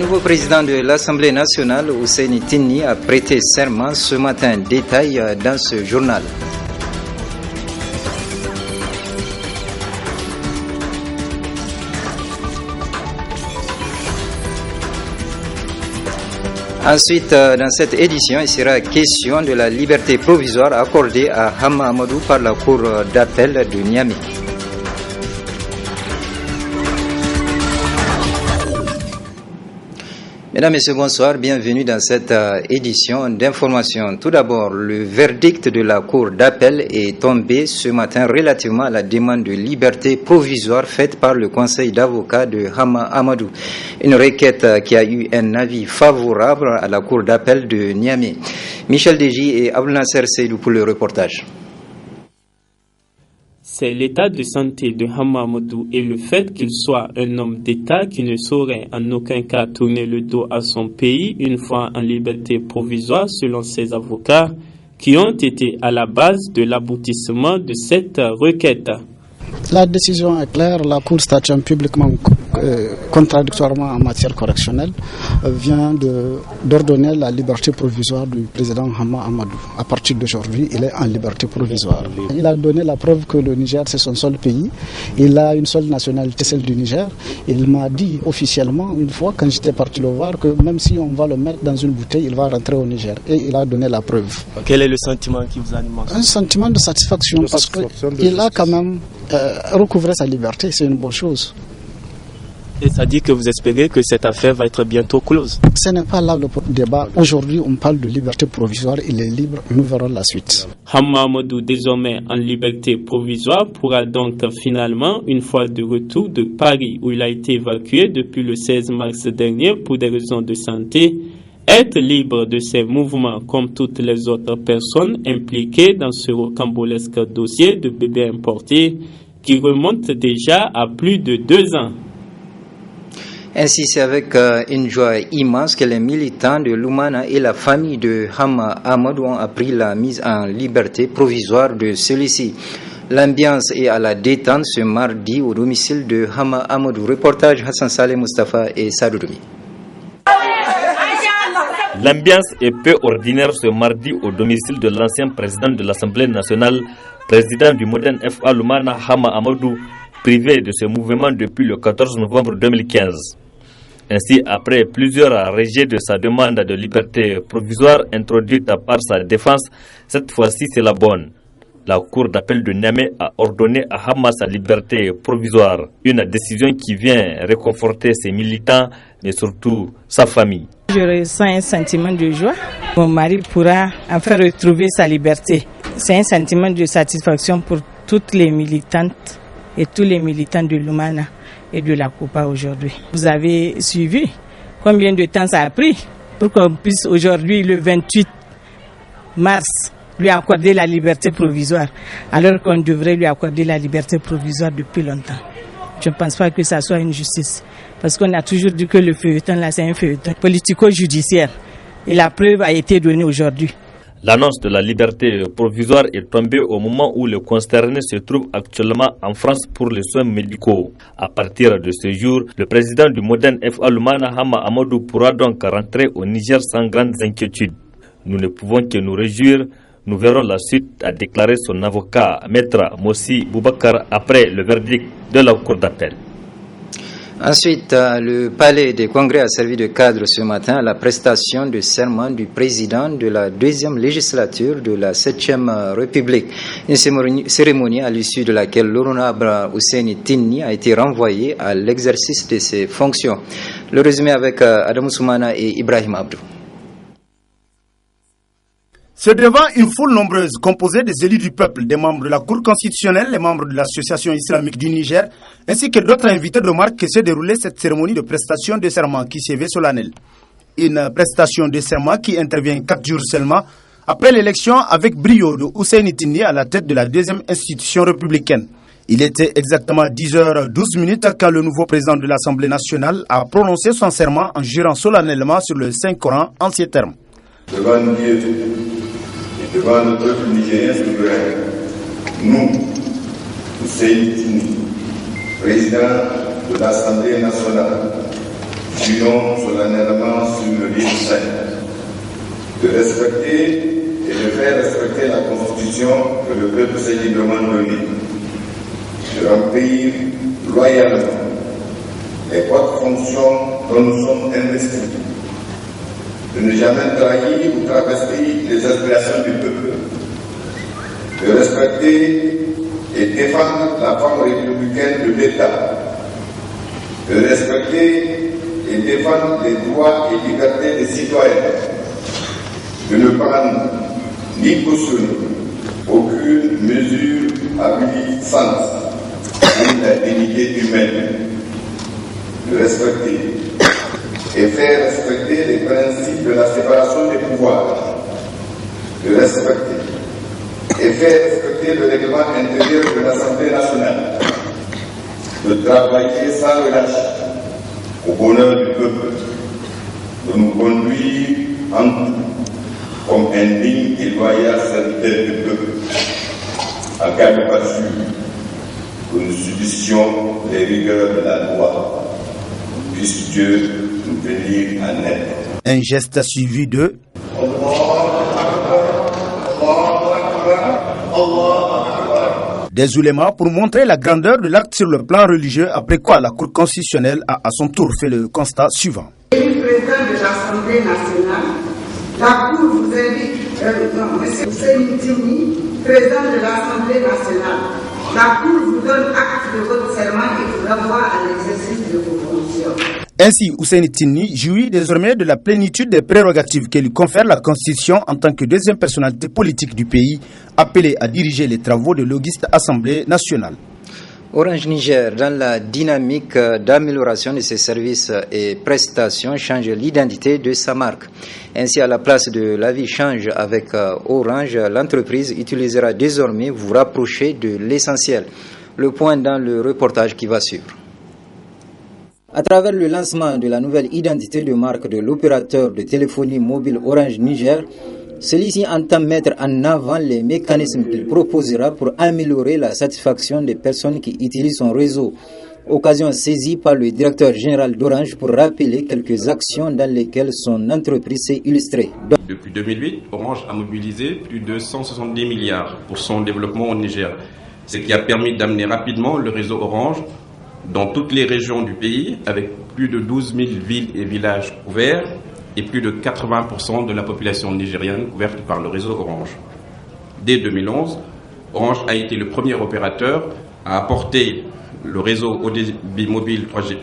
nouveau président de l'Assemblée nationale, Husseini Tinni, a prêté serment ce matin. Détail dans ce journal. Ensuite, dans cette édition, il sera question de la liberté provisoire accordée à Hama Amadou par la Cour d'appel de Niamey. Mesdames et messieurs, bonsoir, bienvenue dans cette édition d'information. Tout d'abord, le verdict de la Cour d'appel est tombé ce matin relativement à la demande de liberté provisoire faite par le conseil d'avocats de Hama Amadou. Une requête qui a eu un avis favorable à la Cour d'appel de Niamey. Michel Deji et Abdel Nasser Seydou pour le reportage. C'est l'état de santé de Hama Amadou et le fait qu'il soit un homme d'État qui ne saurait en aucun cas tourner le dos à son pays une fois en liberté provisoire selon ses avocats qui ont été à la base de l'aboutissement de cette requête. La décision est claire, la Cour statuant publiquement contradictoirement en matière correctionnelle vient d'ordonner la liberté provisoire du président Hama Amadou. À partir d'aujourd'hui, il est en liberté provisoire. Il a donné la preuve que le Niger, c'est son seul pays. Il a une seule nationalité, celle du Niger. Il m'a dit officiellement, une fois, quand j'étais parti le voir, que même si on va le mettre dans une bouteille, il va rentrer au Niger. Et il a donné la preuve. Quel est le sentiment qui vous anime? Un sentiment de satisfaction, parce qu'il a quand même recouvré sa liberté, c'est une bonne chose. Et ça dit que vous espérez que cette affaire va être bientôt close? Ce n'est pas là le débat. Aujourd'hui, on parle de liberté provisoire. Il est libre. Nous verrons la suite. Hama Amadou, désormais en liberté provisoire, pourra donc finalement, une fois de retour de Paris, où il a été évacué depuis le 16 mars dernier pour des raisons de santé, être libre de ses mouvements comme toutes les autres personnes impliquées dans ce rocambolesque dossier de bébés importés qui remonte déjà à plus de 2 ans. Ainsi, c'est avec une joie immense que les militants de Lumana et la famille de Hama Amadou ont appris la mise en liberté provisoire de celui-ci. L'ambiance est à la détente ce mardi au domicile de Hama Amadou. Reportage Hassan Saleh Mustafa et Sadoudoumi. L'ambiance est peu ordinaire ce mardi au domicile de l'ancien président de l'Assemblée nationale, président du Modern FA Lumana Hama Amadou, privé de ce mouvement depuis le 14 novembre 2015. Ainsi, après plusieurs rejets de sa demande de liberté provisoire introduite par sa défense, cette fois-ci c'est la bonne. La Cour d'appel de Niamey a ordonné à Hama sa liberté provisoire, une décision qui vient réconforter ses militants, mais surtout sa famille. Je ressens un sentiment de joie. Mon mari pourra enfin retrouver sa liberté. C'est un sentiment de satisfaction pour toutes les militantes et tous les militants de Lumana et de la COPA aujourd'hui. Vous avez suivi combien de temps ça a pris pour qu'on puisse aujourd'hui, le 28 mars, lui accorder la liberté provisoire, alors qu'on devrait lui accorder la liberté provisoire depuis longtemps. Je ne pense pas que ça soit une justice, parce qu'on a toujours dit que le feuilleton là, c'est un feuilleton politico-judiciaire. Et la preuve a été donnée aujourd'hui. L'annonce de la liberté provisoire est tombée au moment où le concerné se trouve actuellement en France pour les soins médicaux. À partir de ce jour, le président du Modern FA Lumana Hama Amadou pourra donc rentrer au Niger sans grandes inquiétudes. Nous ne pouvons que nous réjouir. Nous verrons la suite, a déclaré son avocat, Maître Mossi Boubacar, après le verdict de la Cour d'appel. Ensuite, le palais des congrès a servi de cadre ce matin à la prestation de serment du président de la 2e législature de la 7e République. Une cérémonie à l'issue de laquelle l'honorable Husseini Tinni a été renvoyé à l'exercice de ses fonctions. Le résumé avec Adam Soumana et Ibrahim Abdou. C'est devant une foule nombreuse composée des élus du peuple, des membres de la Cour constitutionnelle, les membres de l'Association islamique du Niger, ainsi que d'autres invités de marque que s'est déroulée cette cérémonie de prestation de serment qui s'est veut solennelle. Une prestation de serment qui intervient 4 jours seulement après l'élection avec brio de Husseini Tinni à la tête de la 2e institution républicaine. Il était exactement 10h12 quand le nouveau président de l'Assemblée nationale a prononcé son serment en jurant solennellement sur le Saint-Coran en ces termes. Devant Dieu, devant le peuple nigérien souverain, nous, Husseini Tinni, président de l'Assemblée nationale, jurons solennellement sur le livre saint de respecter et de faire respecter la Constitution que le peuple s'est librement donnée, de remplir loyalement les hautes fonctions dont nous sommes investis, de ne jamais trahir ou travestir les aspirations du peuple, de respecter et défendre la forme républicaine de l'État, de respecter et défendre les droits et libertés des citoyens, de ne prendre ni cautionner aucune mesure avilissante pour la dignité humaine, de respecter et faire respecter les principes de la séparation des pouvoirs, de respecter et faire respecter le règlement intérieur de l'Assemblée nationale, de travailler sans relâche au bonheur du peuple, de nous conduire en tout comme un digne et loyal serviteur du peuple, en cas de passion, que nous subissions les rigueurs de la loi. Puisse Dieu nous venir en aide. Un geste suivi de des oulémas pour montrer la grandeur de l'acte sur le plan religieux, après quoi la Cour constitutionnelle a à son tour fait le constat suivant. Président de l'Assemblée nationale, la Cour vous invite, M. Hussein Tini, président de l'Assemblée nationale, la Cour vous donne acte de votre serment et vous renvoie à l'exercice de vos fonctions. Ainsi, Hussein Tini jouit désormais de la plénitude des prérogatives que lui confère la Constitution en tant que deuxième personnalité politique du pays, appelé à diriger les travaux de l'auguste Assemblée nationale. Orange Niger, dans la dynamique d'amélioration de ses services et prestations, change l'identité de sa marque. Ainsi, à la place de la vie change avec Orange, l'entreprise utilisera désormais vous rapprocher de l'essentiel. Le point dans le reportage qui va suivre. À travers le lancement de la nouvelle identité de marque de l'opérateur de téléphonie mobile Orange Niger, celui-ci entend mettre en avant les mécanismes qu'il proposera pour améliorer la satisfaction des personnes qui utilisent son réseau. Occasion saisie par le directeur général d'Orange pour rappeler quelques actions dans lesquelles son entreprise s'est illustrée. Depuis 2008, Orange a mobilisé plus de 170 milliards pour son développement au Niger, ce qui a permis d'amener rapidement le réseau Orange dans toutes les régions du pays, avec plus de 12 000 villes et villages couverts et plus de 80% de la population nigérienne couverte par le réseau Orange. Dès 2011, Orange a été le premier opérateur à apporter le réseau haut débit mobile 3G+,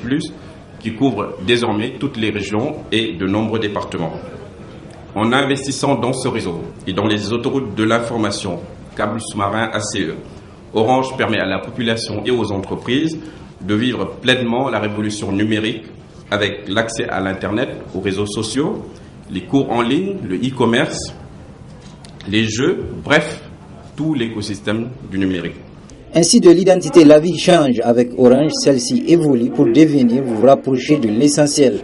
qui couvre désormais toutes les régions et de nombreux départements. En investissant dans ce réseau et dans les autoroutes de l'information, câbles sous-marins ACE, Orange permet à la population et aux entreprises de vivre pleinement la révolution numérique avec l'accès à l'Internet, aux réseaux sociaux, les cours en ligne, le e-commerce, les jeux, bref, tout l'écosystème du numérique. Ainsi, de l'identité, la vie change avec Orange. Celle-ci évolue pour devenir vous rapprocher de l'essentiel.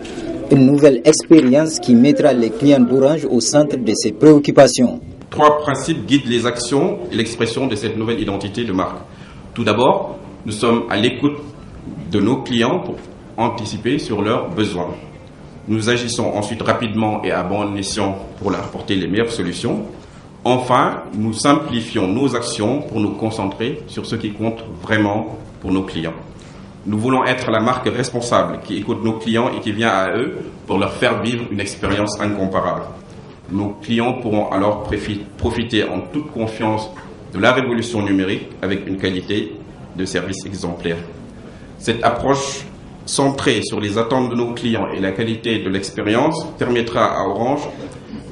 Une nouvelle expérience qui mettra les clients d'Orange au centre de ses préoccupations. 3 principes guident les actions et l'expression de cette nouvelle identité de marque. Tout d'abord, nous sommes à l'écoute de nos clients pour anticiper sur leurs besoins. Nous agissons ensuite rapidement et à bon escient pour leur apporter les meilleures solutions. Enfin, nous simplifions nos actions pour nous concentrer sur ce qui compte vraiment pour nos clients. Nous voulons être la marque responsable qui écoute nos clients et qui vient à eux pour leur faire vivre une expérience incomparable. Nos clients pourront alors profiter en toute confiance de la révolution numérique avec une qualité de service exemplaire. Cette approche centrée sur les attentes de nos clients et la qualité de l'expérience permettra à Orange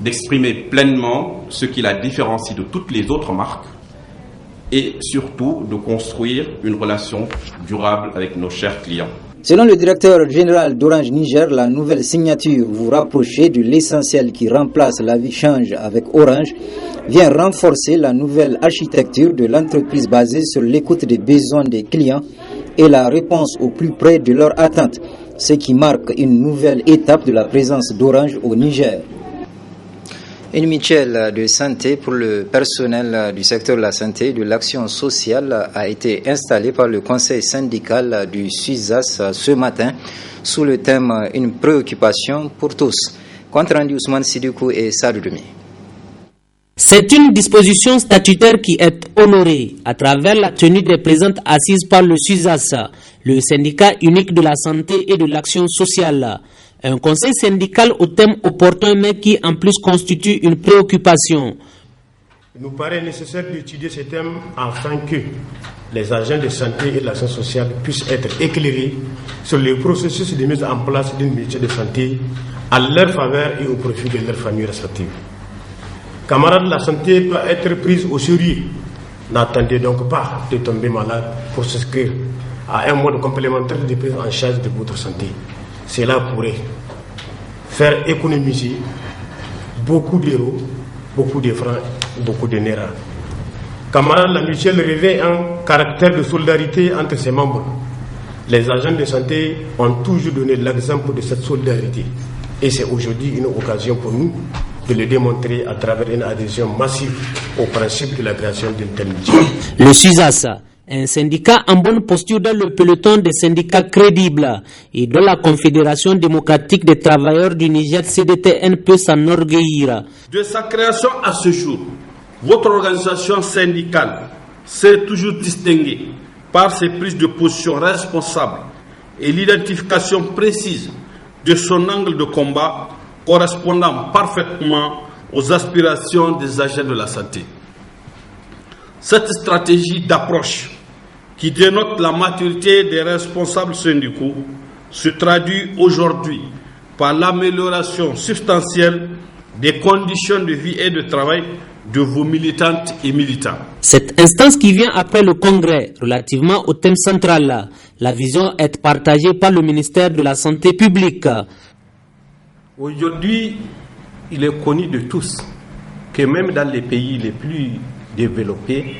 d'exprimer pleinement ce qui la différencie de toutes les autres marques et surtout de construire une relation durable avec nos chers clients. Selon le directeur général d'Orange Niger, la nouvelle signature vous rapprocher de l'essentiel qui remplace la vie change avec Orange vient renforcer la nouvelle architecture de l'entreprise basée sur l'écoute des besoins des clients et la réponse au plus près de leurs attentes, ce qui marque une nouvelle étape de la présence d'Orange au Niger. Une mutuelle de santé pour le personnel du secteur de la santé et de l'action sociale a été installée par le conseil syndical du SUSAS ce matin sous le thème « Une préoccupation pour tous ». Compte rendu Ousmane Sidoukou et Sadou Demi. C'est une disposition statutaire qui est honorée à travers la tenue des présentes assises par le SUSAS, le syndicat unique de la santé et de l'action sociale. Un conseil syndical au thème opportun mais qui en plus constitue une préoccupation. Il nous paraît nécessaire d'étudier ce thème afin que les agents de santé et de l'action sociale puissent être éclairés sur le processus de mise en place d'une mutuelle de santé à leur faveur et au profit de leurs familles respectives. Camarades, la santé doit être prise au sérieux. N'attendez donc pas de tomber malade pour s'inscrire à un mode complémentaire de prise en charge de votre santé. Cela pourrait faire économiser beaucoup d'euros, beaucoup de francs, beaucoup de nerfs. Camarades, la mutuelle revêt un caractère de solidarité entre ses membres. Les agents de santé ont toujours donné l'exemple de cette solidarité. Et c'est aujourd'hui une occasion pour nous de le démontrer à travers une adhésion massive au principe de la création d'une telle mutuelle. Le SUSAS, un syndicat en bonne posture dans le peloton des syndicats crédibles et dont la Confédération démocratique des travailleurs du Niger CDTN peut s'enorgueillir. De sa création à ce jour, votre organisation syndicale s'est toujours distinguée par ses prises de position responsables et l'identification précise de son angle de combat correspondant parfaitement aux aspirations des agents de la santé. Cette stratégie d'approche qui dénote la maturité des responsables syndicaux se traduit aujourd'hui par l'amélioration substantielle des conditions de vie et de travail de vos militantes et militants. Cette instance qui vient après le congrès relativement au thème central, la vision est partagée par le ministère de la Santé publique. Aujourd'hui, il est connu de tous que même dans les pays les plus développés,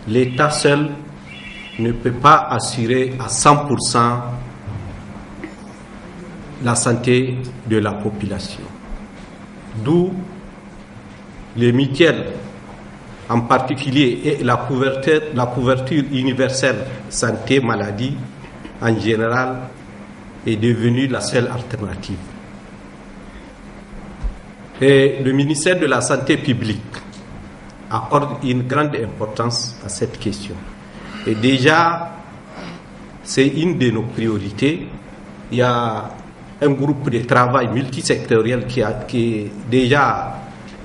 l'État seul ne peut pas assurer à 100% la santé de la population. D'où les mutuelles, en particulier, et la couverture universelle santé-maladie en général est devenue la seule alternative. Et le ministère de la Santé publique accorde une grande importance à cette question. Et déjà, c'est une de nos priorités. Il y a un groupe de travail multisectoriel qui est déjà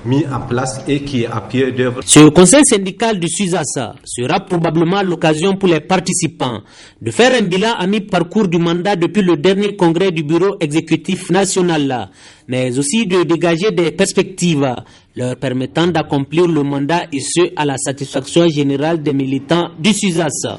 mis en place et qui est à pied d'œuvre. Ce conseil syndical du SUSAS sera probablement l'occasion pour les participants de faire un bilan à mi-parcours du mandat depuis le dernier congrès du bureau exécutif national, mais aussi de dégager des perspectives leur permettant d'accomplir le mandat et ce à la satisfaction générale des militants du SUSAS.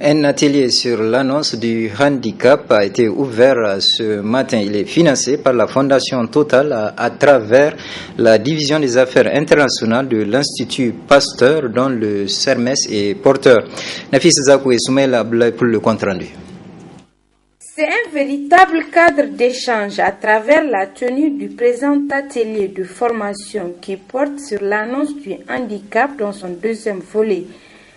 Un atelier sur l'annonce du handicap a été ouvert ce matin. Il est financé par la Fondation Total à travers la division des affaires internationales de l'Institut Pasteur dont le CERMES est porteur. Nafis Zakou et Soumaïla Abdoulaye pour le compte rendu. C'est un véritable cadre d'échange à travers la tenue du présent atelier de formation qui porte sur l'annonce du handicap dans son deuxième volet.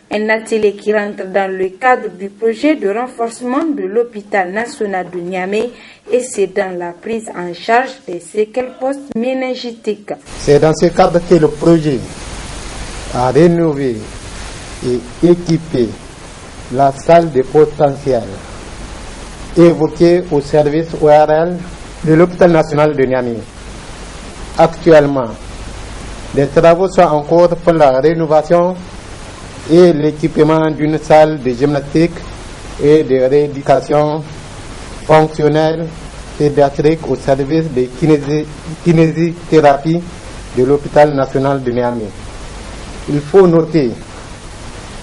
Un atelier qui rentre dans le cadre du projet de renforcement de l'hôpital national de Niamey et c'est dans la prise en charge des séquelles post-méningitiques. C'est dans ce cadre que le projet a rénové et équipé la salle de potentiel évoquée au service ORL de l'hôpital national de Niamey. Actuellement, des travaux sont en cours pour la rénovation et l'équipement d'une salle de gymnastique et de rééducation fonctionnelle pédiatrique au service de kinésithérapie de l'hôpital national de Niamey. Il faut noter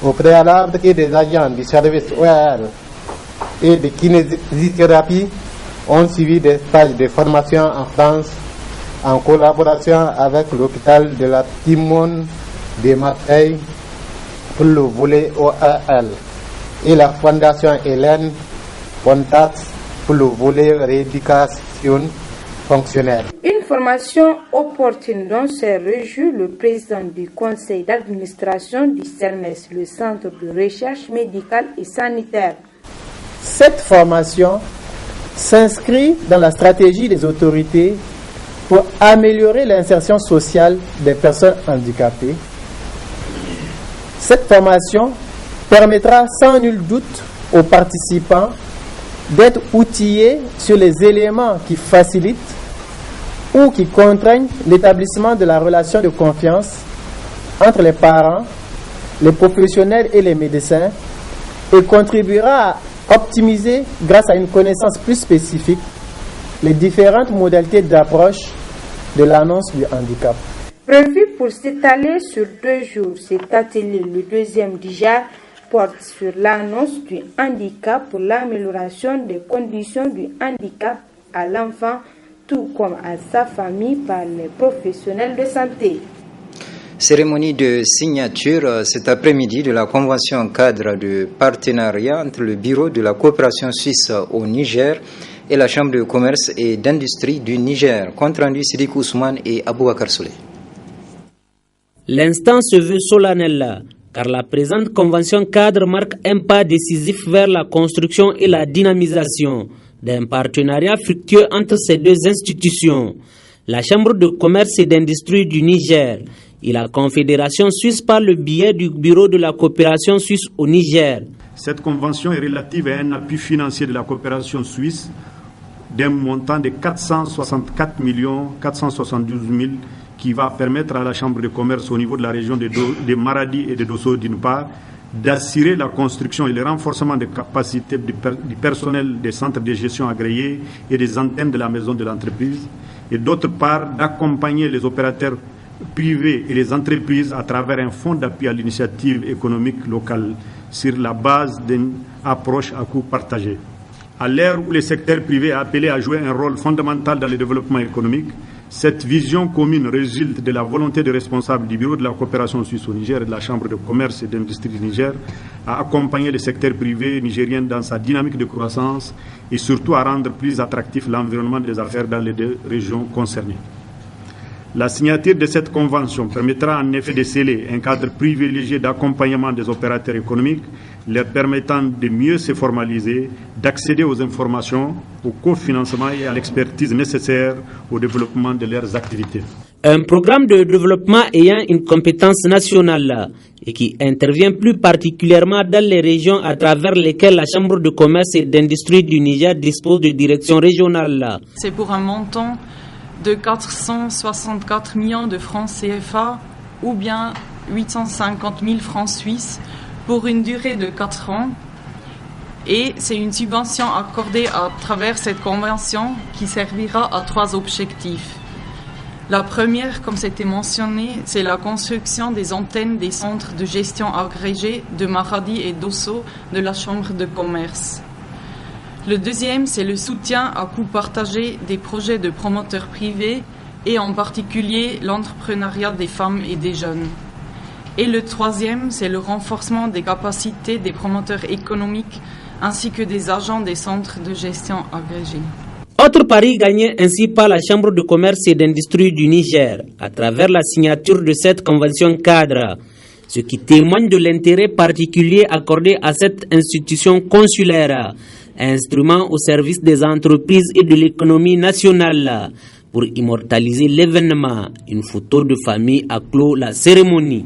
au préalable que des agents du service ORL et de kinésithérapie ont suivi des stages de formation en France en collaboration avec l'hôpital de la Timone de Marseille pour le volet ORL et la Fondation Hélène Pontas pour le volet rééducation fonctionnaires. Une formation opportune dont s'est réjoui le président du conseil d'administration du CERMES, le centre de recherche médicale et sanitaire. Cette formation s'inscrit dans la stratégie des autorités pour améliorer l'insertion sociale des personnes handicapées. Cette formation permettra sans nul doute aux participants d'être outillés sur les éléments qui facilitent ou qui contraignent l'établissement de la relation de confiance entre les parents, les professionnels et les médecins et contribuera à optimiser, grâce à une connaissance plus spécifique, les différentes modalités d'approche de l'annonce du handicap. Prévu pour s'étaler sur 2 jours, cet atelier, le deuxième déjà, porte sur l'annonce du handicap pour l'amélioration des conditions du handicap à l'enfant, tout comme à sa famille par les professionnels de santé. Cérémonie de signature cet après-midi de la convention cadre de partenariat entre le Bureau de la coopération suisse au Niger et la Chambre de commerce et d'industrie du Niger. Compte rendu Sidik Ousmane et Aboubakar Souley. L'instant se veut solennel, car la présente convention cadre marque un pas décisif vers la construction et la dynamisation d'un partenariat fructueux entre ces deux institutions, la Chambre de commerce et d'industrie du Niger et la Confédération suisse par le biais du Bureau de la coopération suisse au Niger. Cette convention est relative à un appui financier de la coopération suisse d'un montant de 464 472 000 qui va permettre à la Chambre de commerce au niveau de la région de Maradi et de Dosso d'une part d'assurer la construction et le renforcement des capacités du personnel des centres de gestion agréés et des antennes de la maison de l'entreprise et d'autre part d'accompagner les opérateurs privés et les entreprises à travers un fonds d'appui à l'initiative économique locale sur la base d'une approche à coût partagé. À l'ère où le secteur privé est appelé à jouer un rôle fondamental dans le développement économique, cette vision commune résulte de la volonté des responsables du Bureau de la coopération suisse au Niger et de la Chambre de commerce et d'industrie du Niger à accompagner le secteur privé nigérien dans sa dynamique de croissance et surtout à rendre plus attractif l'environnement des affaires dans les 2 régions concernées. La signature de cette convention permettra en effet de sceller un cadre privilégié d'accompagnement des opérateurs économiques, leur permettant de mieux se formaliser, d'accéder aux informations, au cofinancement et à l'expertise nécessaire au développement de leurs activités. Un programme de développement ayant une compétence nationale et qui intervient plus particulièrement dans les régions à travers lesquelles la Chambre de commerce et d'industrie du Niger dispose de directions régionales. C'est pour un montant de 464 millions de francs CFA ou bien 850 000 francs suisses pour une durée de 4 ans. Et c'est une subvention accordée à travers cette convention qui servira à 3 objectifs. La première, comme c'était mentionné, c'est la construction des antennes des centres de gestion agrégés de Maradi et d'Osso de la Chambre de commerce. Le deuxième, c'est le soutien à coût partagé des projets de promoteurs privés et en particulier l'entrepreneuriat des femmes et des jeunes. Et le troisième, c'est le renforcement des capacités des promoteurs économiques ainsi que des agents des centres de gestion agrégés. Autre pari gagné ainsi par la Chambre de commerce et d'industrie du Niger à travers la signature de cette convention cadre, ce qui témoigne de l'intérêt particulier accordé à cette institution consulaire, instrument au service des entreprises et de l'économie nationale. Pour immortaliser l'événement, une photo de famille a clos la cérémonie.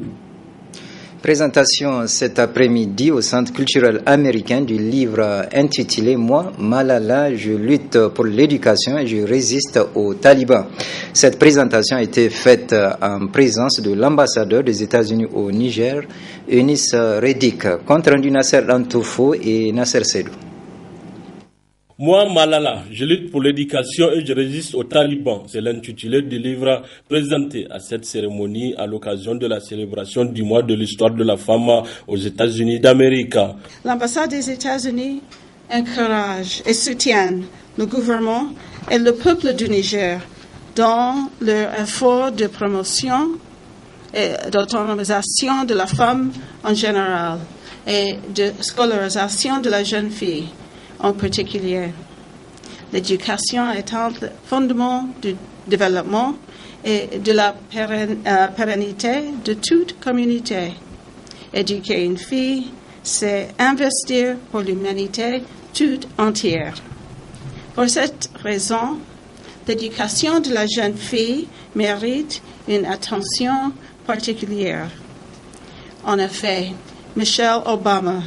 Présentation cet après-midi au Centre culturel américain du livre intitulé « Moi, Malala, je lutte pour l'éducation et je résiste aux talibans ». Cette présentation a été faite en présence de l'ambassadeur des États-Unis au Niger, Eunice Reddick. Compte rendu Nasser Lantoufo et Nasser Sedou. Moi, Malala, je lutte pour l'éducation et je résiste aux talibans. C'est l'intitulé du livre présenté à cette cérémonie à l'occasion de la célébration du mois de l'histoire de la femme aux États-Unis d'Amérique. L'ambassade des États-Unis encourage et soutient le gouvernement et le peuple du Niger dans leur effort de promotion et d'autonomisation de la femme en général et de scolarisation de la jeune fille en particulier. l'éducation étant le fondement du développement et de la pérennité de toute communauté. Éduquer une fille, c'est investir pour l'humanité toute entière. Pour cette raison, l'éducation de la jeune fille mérite une attention particulière. En effet, Michelle Obama,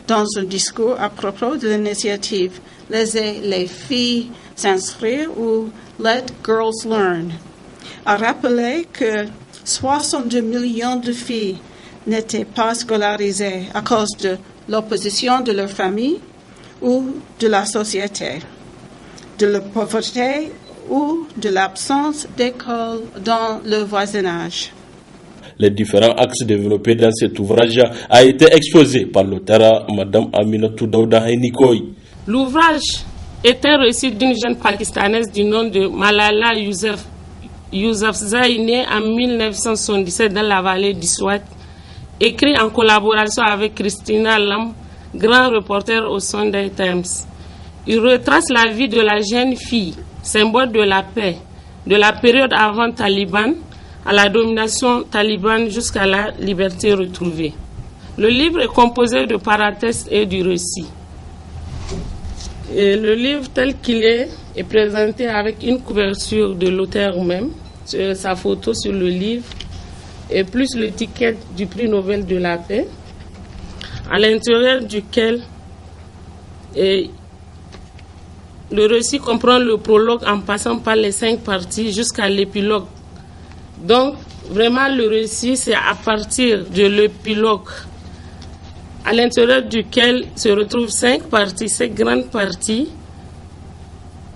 dans un discours à propos de l'initiative Laissez les filles s'inscrire ou Let Girls Learn, a rappelé que 62 millions de filles n'étaient pas scolarisées à cause de l'opposition de leur famille ou de la société, de la pauvreté ou de l'absence d'école dans le voisinage. Les différents axes développés dans cet ouvrage a été exposé par l'auteur Mme Aminatou Daouda Henikoy. L'ouvrage est un récit d'une jeune pakistanaise du nom de Malala Yousafzai, née en 1977 dans la vallée du Swat, écrit en collaboration avec Christina Lam, grand reporter au Sunday Times. Il retrace la vie de la jeune fille, symbole de la paix, de la période avant Taliban à la domination talibane jusqu'à la liberté retrouvée. Le livre est composé de paratextes et du récit. Et le livre tel qu'il est présenté avec une couverture de l'auteur même, sa photo sur le livre, et plus l'étiquette du prix Nobel de la paix, à l'intérieur duquel le récit comprend le prologue en passant par les 5 parties jusqu'à l'épilogue. Donc, vraiment, le récit, c'est à partir de l'épilogue, à l'intérieur duquel se retrouvent 5 parties, 5 grandes parties,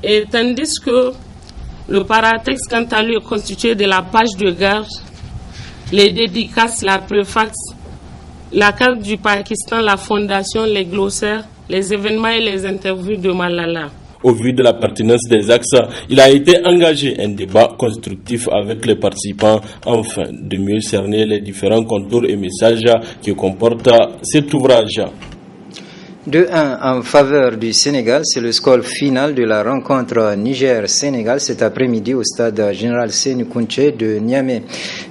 et tandis que le paratexte, quant à lui, est constitué de la page de garde, les dédicaces, la préface, la carte du Pakistan, la fondation, les glossaires, les événements et les interviews de Malala. Au vu de la pertinence des axes, il a été engagé un débat constructif avec les participants afin de mieux cerner les différents contours et messages que comporte cet ouvrage. 2-1 en faveur du Sénégal, c'est le score final de la rencontre Niger-Sénégal cet après-midi au stade général Sékou Touré de Niamey.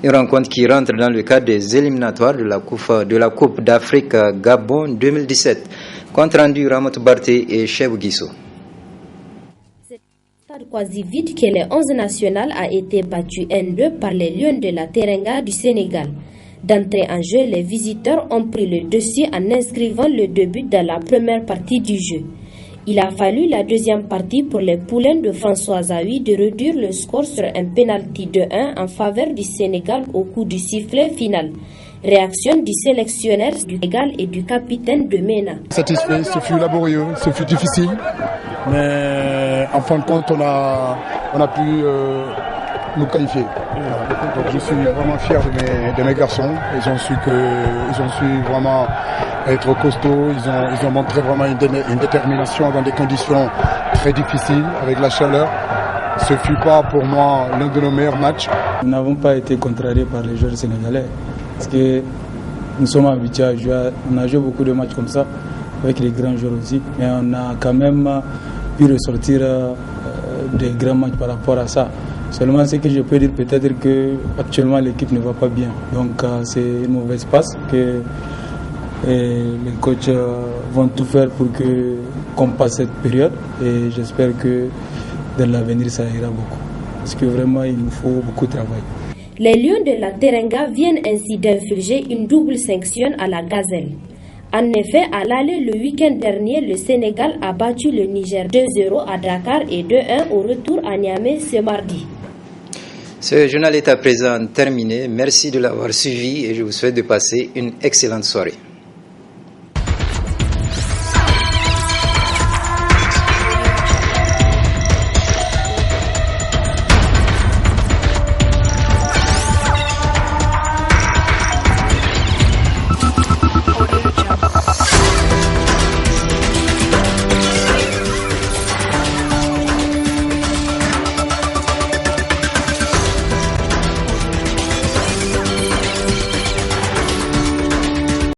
Une rencontre qui rentre dans le cadre des éliminatoires de la Coupe d'Afrique Gabon 2017. Compte rendu Ramatou Barté et Chebou Guissou. Quasi vite que les 11 nationales a été battu 1-2 par les Lions de la Teranga du Sénégal. D'entrée en jeu, les visiteurs ont pris le dessus en inscrivant le 2 buts dans la première partie du jeu. Il a fallu la deuxième partie pour les poulains de François Zawi de réduire le score sur un penalty de 1 en faveur du Sénégal au coup du sifflet final. Réaction du sélectionneur du Sénégal et du capitaine de MENA. Satisfait, ce fut laborieux, ce fut difficile, mais en fin de compte, on a pu nous qualifier. Donc je suis vraiment fier de mes garçons. Ils ont su vraiment être costauds. Ils ont montré vraiment une détermination dans des conditions très difficiles avec la chaleur. Ce fut pas pour moi l'un de nos meilleurs matchs. Nous n'avons pas été contrariés par les joueurs sénégalais parce que nous sommes habitués à jouer. On a joué beaucoup de matchs comme ça avec les grands joueurs aussi, mais on a quand même pu ressortir des grands matchs par rapport à ça. Seulement ce que je peux dire, peut-être que actuellement l'équipe ne va pas bien. Donc c'est une mauvaise passe que les coachs vont tout faire pour qu'on passe cette période. Et j'espère que dans l'avenir ça ira beaucoup. Parce que vraiment il nous faut beaucoup de travail. Les Lions de la Teranga viennent ainsi d'infliger une double sanction à la Gazelle. En effet, à l'aller le week-end dernier, le Sénégal a battu le Niger 2-0 à Dakar et 2-1 au retour à Niamey ce mardi. Ce journal est à présent terminé. Merci de l'avoir suivi et je vous souhaite de passer une excellente soirée.